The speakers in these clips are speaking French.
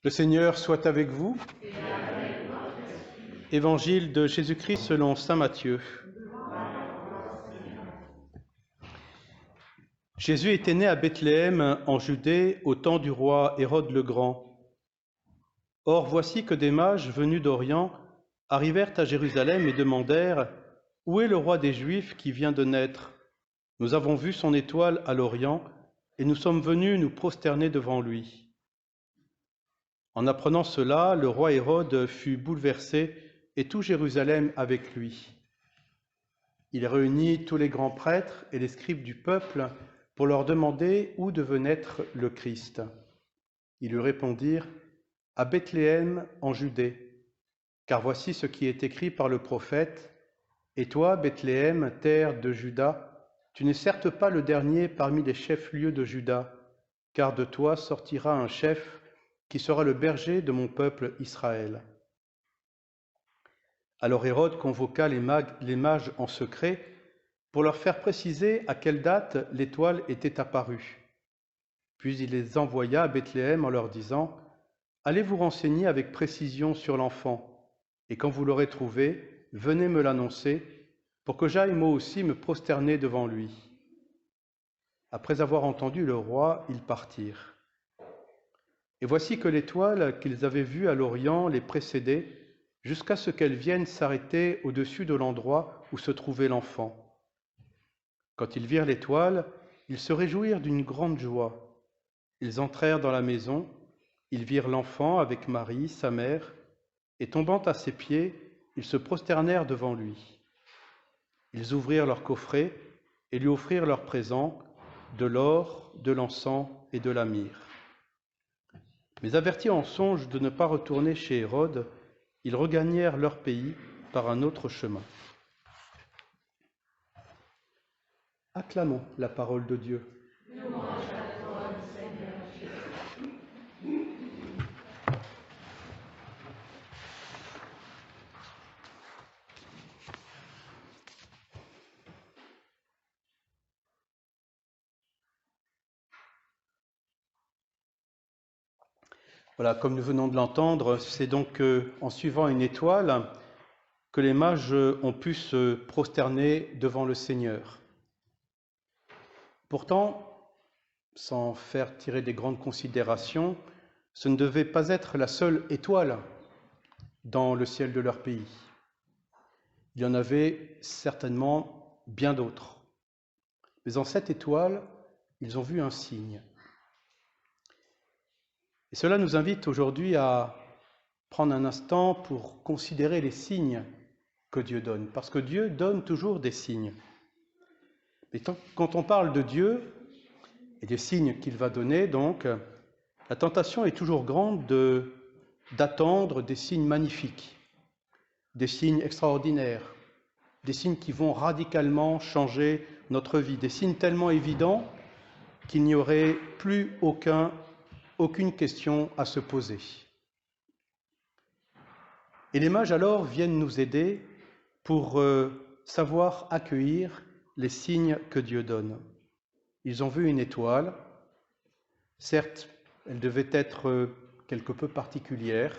Le Seigneur soit avec vous. Évangile de Jésus-Christ selon saint Matthieu. Jésus était né à Bethléem en Judée au temps du roi Hérode le Grand. Or voici que des mages venus d'Orient arrivèrent à Jérusalem et demandèrent « Où est le roi des Juifs qui vient de naître? Nous avons vu son étoile à l'Orient et nous sommes venus nous prosterner devant lui. » En apprenant cela, le roi Hérode fut bouleversé et tout Jérusalem avec lui. Il réunit tous les grands prêtres et les scribes du peuple pour leur demander où devait naître le Christ. Ils lui répondirent « À Bethléem en Judée, car voici ce qui est écrit par le prophète. Et toi, Bethléem, terre de Juda, tu n'es certes pas le dernier parmi les chefs-lieux de Juda, car de toi sortira un chef qui sera le berger de mon peuple Israël. » Alors Hérode convoqua les mages en secret pour leur faire préciser à quelle date l'étoile était apparue. Puis il les envoya à Bethléem en leur disant « Allez vous renseigner avec précision sur l'enfant, et quand vous l'aurez trouvé, venez me l'annoncer, pour que j'aille moi aussi me prosterner devant lui. » Après avoir entendu le roi, ils partirent. Et voici que l'étoile qu'ils avaient vue à l'Orient les précédait, jusqu'à ce qu'elle vienne s'arrêter au-dessus de l'endroit où se trouvait l'enfant. Quand ils virent l'étoile, ils se réjouirent d'une grande joie. Ils entrèrent dans la maison, ils virent l'enfant avec Marie, sa mère, et tombant à ses pieds, ils se prosternèrent devant lui. Ils ouvrirent leur coffret et lui offrirent leurs présents, de l'or, de l'encens et de la myrrhe. Mais avertis en songe de ne pas retourner chez Hérode, ils regagnèrent leur pays par un autre chemin. Acclamons la parole de Dieu. Louange à toi, Seigneur Jésus. Voilà, comme nous venons de l'entendre, c'est donc en suivant une étoile que les mages ont pu se prosterner devant le Seigneur. Pourtant, sans faire tirer des grandes considérations, ce ne devait pas être la seule étoile dans le ciel de leur pays. Il y en avait certainement bien d'autres. Mais en cette étoile, ils ont vu un signe. Et cela nous invite aujourd'hui à prendre un instant pour considérer les signes que Dieu donne, parce que Dieu donne toujours des signes. Mais quand on parle de Dieu et des signes qu'il va donner, donc, la tentation est toujours grande d'attendre des signes magnifiques, des signes extraordinaires, des signes qui vont radicalement changer notre vie, des signes tellement évidents qu'il n'y aurait plus aucune question à se poser. Et les mages alors viennent nous aider pour savoir accueillir les signes que Dieu donne. Ils ont vu une étoile, certes, elle devait être quelque peu particulière,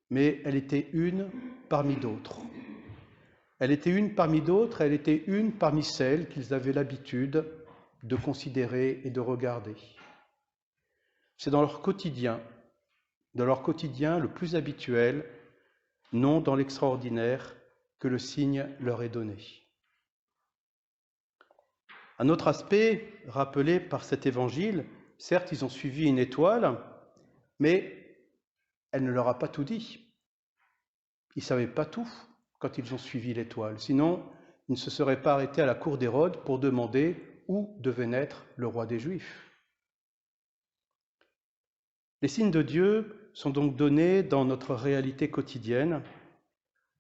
mais elle était une parmi d'autres. Elle était une parmi d'autres, elle était une parmi celles qu'ils avaient l'habitude de considérer et de regarder. C'est dans leur quotidien le plus habituel, non dans l'extraordinaire, que le signe leur est donné. Un autre aspect rappelé par cet évangile, certes, ils ont suivi une étoile, mais elle ne leur a pas tout dit. Ils ne savaient pas tout quand ils ont suivi l'étoile. Sinon, ils ne se seraient pas arrêtés à la cour d'Hérode pour demander où devait naître le roi des Juifs. Les signes de Dieu sont donc donnés dans notre réalité quotidienne.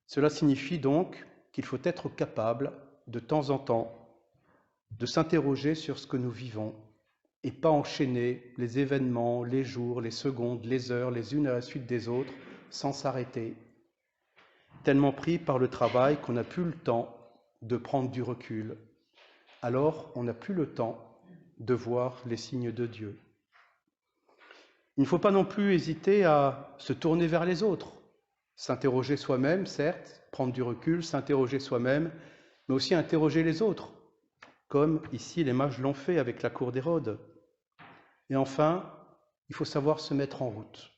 Cela signifie donc qu'il faut être capable, de temps en temps, de s'interroger sur ce que nous vivons et pas enchaîner les événements, les jours, les secondes, les heures, les unes à la suite des autres, sans s'arrêter, tellement pris par le travail qu'on n'a plus le temps de prendre du recul. Alors, on n'a plus le temps de voir les signes de Dieu. Il ne faut pas non plus hésiter à se tourner vers les autres, s'interroger soi-même, certes, prendre du recul, s'interroger soi-même, mais aussi interroger les autres, comme ici les mages l'ont fait avec la cour d'Hérode. Et enfin, il faut savoir se mettre en route,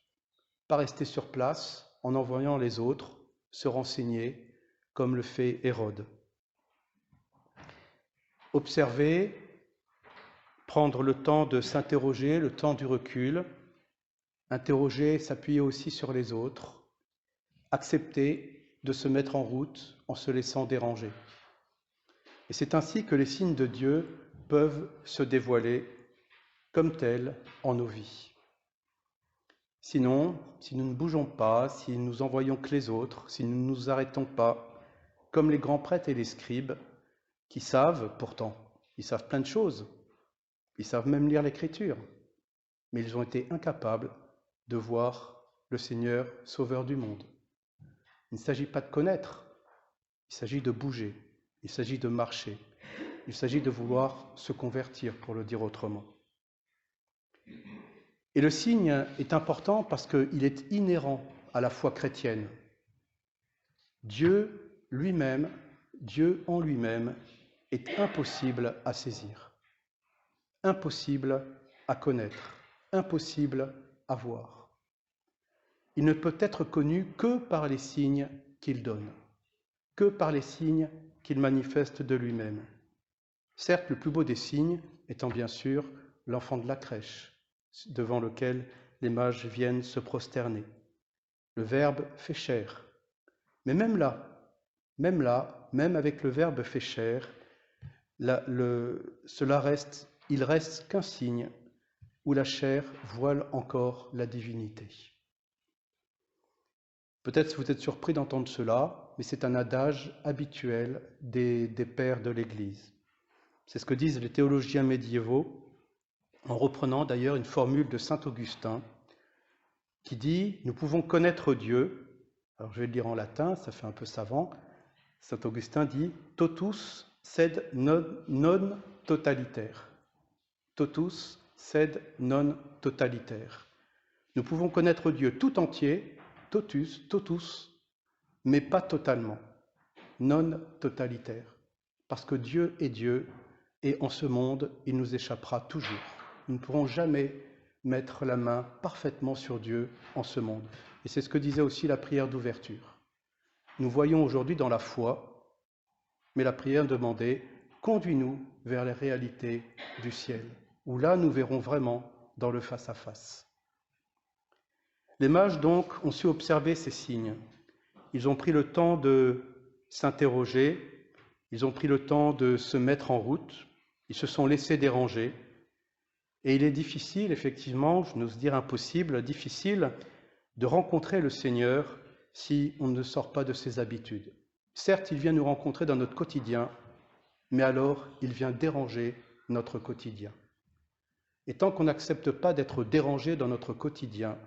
pas rester sur place en envoyant les autres se renseigner, comme le fait Hérode. Observer, prendre le temps de s'interroger, le temps du recul, interroger, s'appuyer aussi sur les autres, accepter de se mettre en route en se laissant déranger. Et c'est ainsi que les signes de Dieu peuvent se dévoiler comme tels en nos vies. Sinon, si nous ne bougeons pas, si nous envoyons que les autres, si nous ne nous arrêtons pas, comme les grands prêtres et les scribes, qui savent pourtant, ils savent plein de choses, ils savent même lire l'Écriture, mais ils ont été incapables de voir le Seigneur sauveur du monde. Il ne s'agit pas de connaître, il s'agit de bouger, il s'agit de marcher, il s'agit de vouloir se convertir, pour le dire autrement. Et le signe est important parce qu'il est inhérent à la foi chrétienne. Dieu lui-même, Dieu en lui-même, est impossible à saisir, impossible à connaître, impossible à voir. Il ne peut être connu que par les signes qu'il donne, que par les signes qu'il manifeste de lui-même. Certes, le plus beau des signes étant bien sûr l'enfant de la crèche, devant lequel les mages viennent se prosterner. Le Verbe fait chair. Mais même là, même avec le Verbe fait chair, il reste qu'un signe où la chair voile encore la divinité. Peut-être vous êtes surpris d'entendre cela, mais c'est un adage habituel des pères de l'Église. C'est ce que disent les théologiens médiévaux, en reprenant d'ailleurs une formule de saint Augustin, qui dit « Nous pouvons connaître Dieu ». Alors je vais le dire en latin, ça fait un peu savant. Saint Augustin dit « Totus sed non totalitaire ». Totus sed non totalitaire. Nous pouvons connaître Dieu tout entier, totus, mais pas totalement, non totalitaire. Parce que Dieu est Dieu, et en ce monde, il nous échappera toujours. Nous ne pourrons jamais mettre la main parfaitement sur Dieu en ce monde. Et c'est ce que disait aussi la prière d'ouverture. Nous voyons aujourd'hui dans la foi, mais la prière demandait « Conduis-nous vers les réalités du ciel », où là nous verrons vraiment dans le face-à-face. Les mages donc ont su observer ces signes. Ils ont pris le temps de s'interroger, ils ont pris le temps de se mettre en route, ils se sont laissés déranger. Et il est difficile, effectivement, je n'ose dire impossible, difficile de rencontrer le Seigneur si on ne sort pas de ses habitudes. Certes, il vient nous rencontrer dans notre quotidien, mais alors il vient déranger notre quotidien. Et tant qu'on n'accepte pas d'être dérangé dans notre quotidien,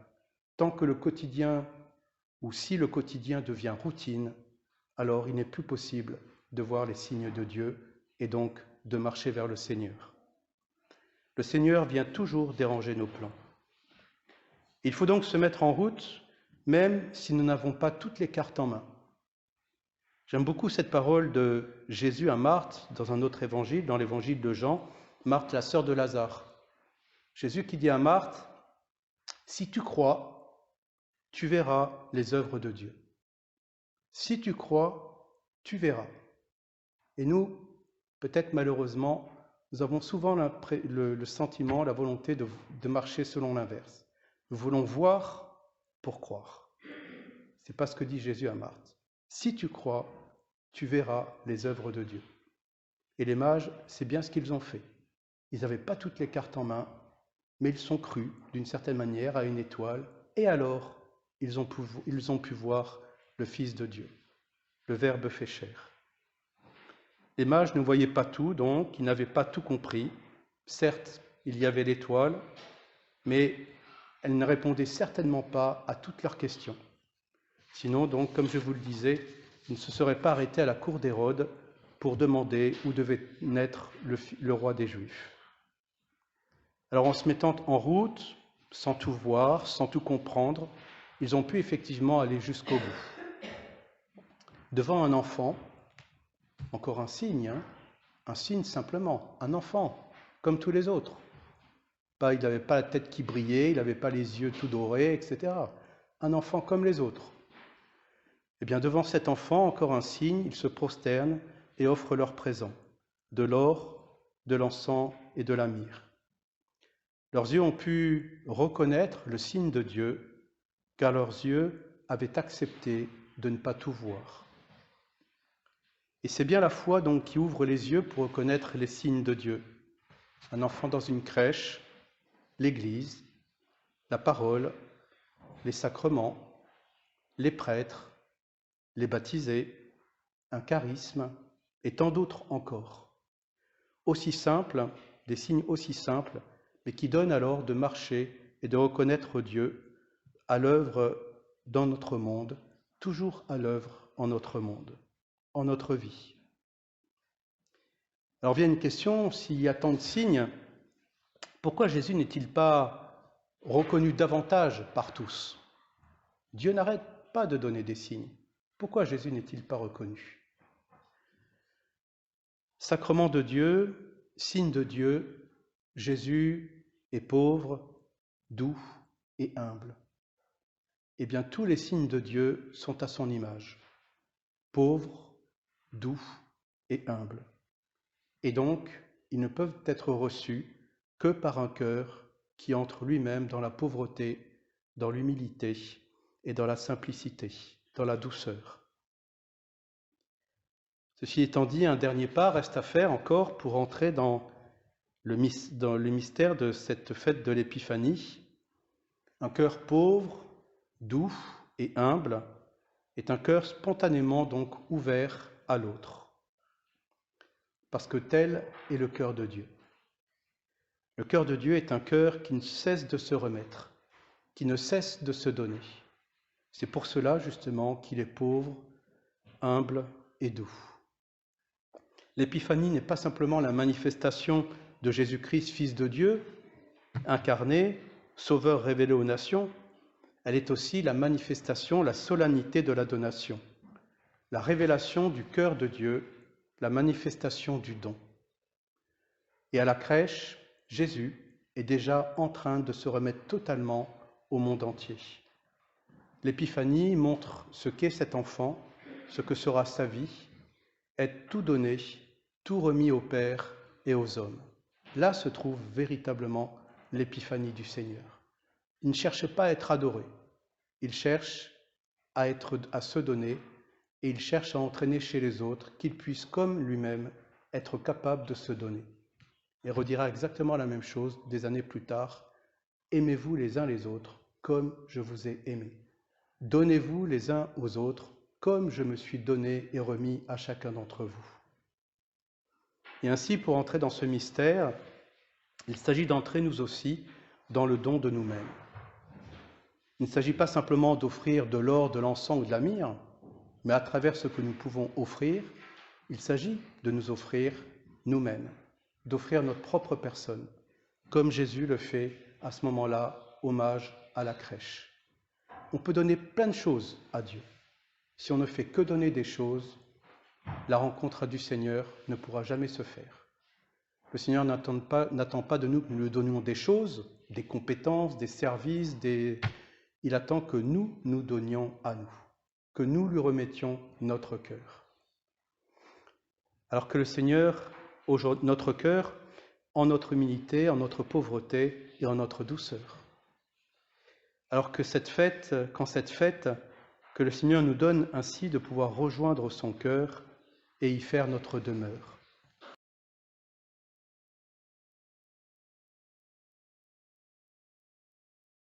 tant que le quotidien, ou si le quotidien devient routine, alors il n'est plus possible de voir les signes de Dieu et donc de marcher vers le Seigneur. Le Seigneur vient toujours déranger nos plans. Il faut donc se mettre en route, même si nous n'avons pas toutes les cartes en main. J'aime beaucoup cette parole de Jésus à Marthe, dans un autre évangile, dans l'évangile de Jean, Marthe, la sœur de Lazare. Jésus qui dit à Marthe, « Si tu crois, tu verras les œuvres de Dieu. Si tu crois, tu verras. » Et nous, peut-être malheureusement, nous avons souvent le sentiment, la volonté de marcher selon l'inverse. Nous voulons voir pour croire. Ce n'est pas ce que dit Jésus à Marthe. Si tu crois, tu verras les œuvres de Dieu. Et les mages, c'est bien ce qu'ils ont fait. Ils n'avaient pas toutes les cartes en main, mais ils sont crus, d'une certaine manière, à une étoile, et alors, ils ont pu voir le Fils de Dieu. Le Verbe fait chair. Les mages ne voyaient pas tout, donc, ils n'avaient pas tout compris. Certes, il y avait l'étoile, mais elle ne répondait certainement pas à toutes leurs questions. Sinon, donc, comme je vous le disais, ils ne se seraient pas arrêtés à la cour d'Hérode pour demander où devait naître le roi des Juifs. Alors, en se mettant en route, sans tout voir, sans tout comprendre, ils ont pu effectivement aller jusqu'au bout. Devant un enfant, encore un signe simplement, un enfant, comme tous les autres. Il n'avait pas la tête qui brillait, il n'avait pas les yeux tout dorés, etc. Un enfant comme les autres. Eh bien, devant cet enfant, encore un signe, ils se prosternent et offrent leur présent, de l'or, de l'encens et de la myrrhe. Leurs yeux ont pu reconnaître le signe de Dieu, car leurs yeux avaient accepté de ne pas tout voir. Et c'est bien la foi donc qui ouvre les yeux pour reconnaître les signes de Dieu. Un enfant dans une crèche, l'Église, la parole, les sacrements, les prêtres, les baptisés, un charisme et tant d'autres encore. Aussi simples, des signes aussi simples, mais qui donnent alors de marcher et de reconnaître Dieu à l'œuvre dans notre monde, toujours à l'œuvre en notre monde, en notre vie. Alors vient une question, s'il y a tant de signes, pourquoi Jésus n'est-il pas reconnu davantage par tous? Dieu n'arrête pas de donner des signes. Pourquoi Jésus n'est-il pas reconnu? Sacrement de Dieu, signe de Dieu, Jésus est pauvre, doux et humble. Eh bien, tous les signes de Dieu sont à son image, pauvre, doux et humble. Et donc, ils ne peuvent être reçus que par un cœur qui entre lui-même dans la pauvreté, dans l'humilité et dans la simplicité, dans la douceur. Ceci étant dit, un dernier pas reste à faire encore pour entrer dans le mystère de cette fête de l'Épiphanie. Un cœur pauvre, doux et humble est un cœur spontanément donc ouvert à l'autre. Parce que tel est le cœur de Dieu. Le cœur de Dieu est un cœur qui ne cesse de se remettre, qui ne cesse de se donner. C'est pour cela justement qu'il est pauvre, humble et doux. L'épiphanie n'est pas simplement la manifestation de Jésus-Christ, Fils de Dieu, incarné, Sauveur révélé aux nations, elle est aussi la manifestation, la solennité de la donation, la révélation du cœur de Dieu, la manifestation du don. Et à la crèche, Jésus est déjà en train de se remettre totalement au monde entier. L'épiphanie montre ce qu'est cet enfant, ce que sera sa vie, être tout donné, tout remis au Père et aux hommes. Là se trouve véritablement l'épiphanie du Seigneur. Il ne cherche pas à être adoré, il cherche à se donner et il cherche à entraîner chez les autres qu'il puisse, comme lui-même, être capable de se donner. Et redira exactement la même chose des années plus tard. Aimez-vous les uns les autres comme je vous ai aimé. Donnez-vous les uns aux autres comme je me suis donné et remis à chacun d'entre vous. Et ainsi, pour entrer dans ce mystère, il s'agit d'entrer nous aussi dans le don de nous-mêmes. Il ne s'agit pas simplement d'offrir de l'or, de l'encens ou de la myrrhe, mais à travers ce que nous pouvons offrir, il s'agit de nous offrir nous-mêmes, d'offrir notre propre personne, comme Jésus le fait à ce moment-là, hommage à la crèche. On peut donner plein de choses à Dieu. Si on ne fait que donner des choses, la rencontre du Seigneur ne pourra jamais se faire. Le Seigneur n'attend pas de nous que nous lui donnions des choses, des compétences, des services, Il attend que nous nous donnions à nous, que nous lui remettions notre cœur. Alors que le Seigneur, notre cœur, en notre humilité, en notre pauvreté et en notre douceur. Alors que cette fête, que le Seigneur nous donne ainsi de pouvoir rejoindre son cœur et y faire notre demeure.